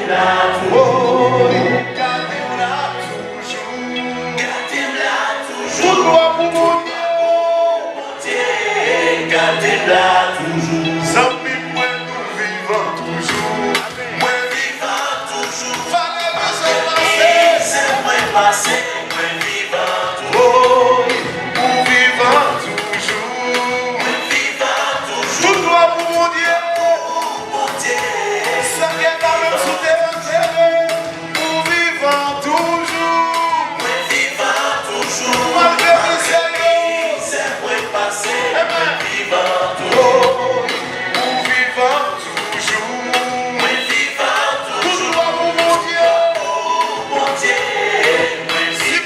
Oh, gardez-la toujours. Gardez-la toujours. Tout droit pour mon Dieu. Gardez-la toujours. Zami, moi, nous vivons toujours. Moi, vivant toujours. Fallait me se passer. C'est moi passé. Moi, vivant toujours. Nous vivons toujours. Moi, vivant toujours. Tout droit pour mon Dieu. Ça vient quand même sous tes intérêts. Nous vivons toujours. Nous vivons toujours. Malgré les séries, c'est vrai passé. Nous vivons toujours. Nous vivons toujours. Nous vivons toujours. Tout droit pour mon Dieu. Mon Dieu. Si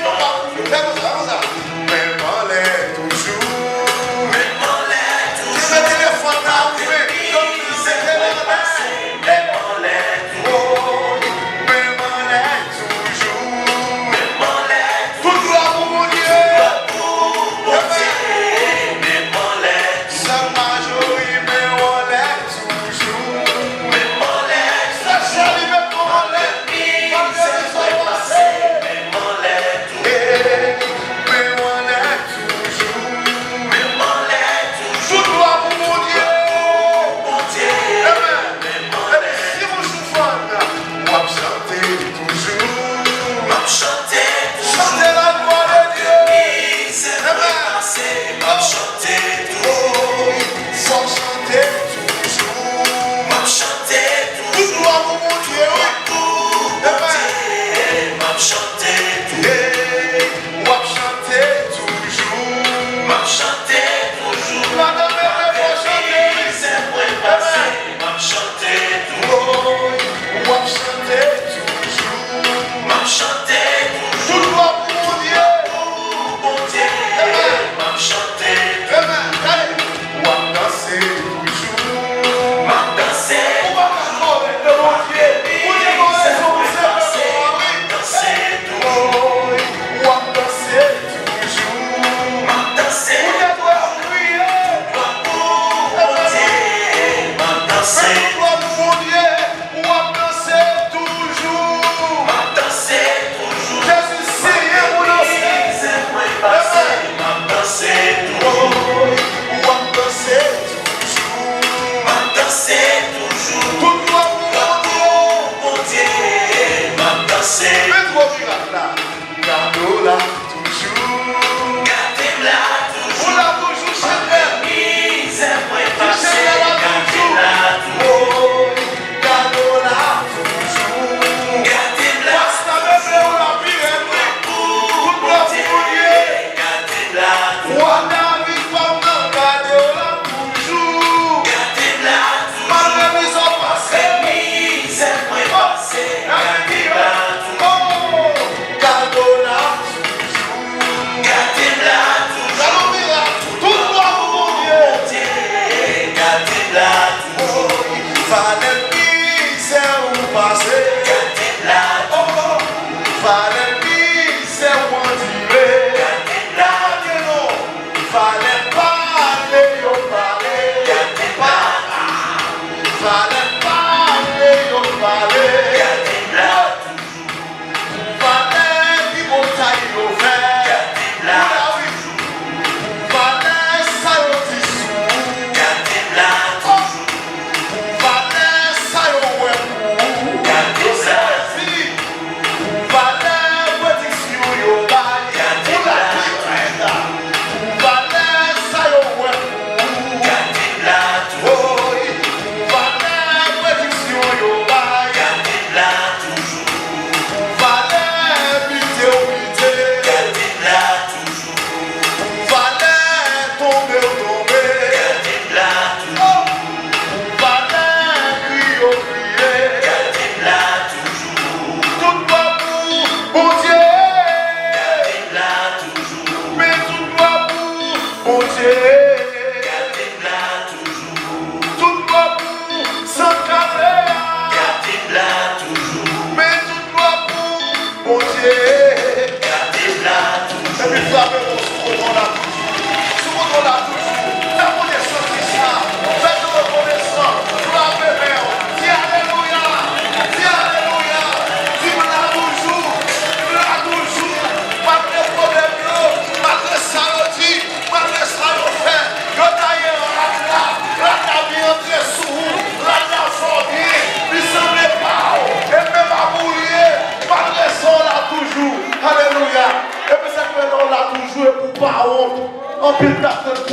pas honte. En pile personne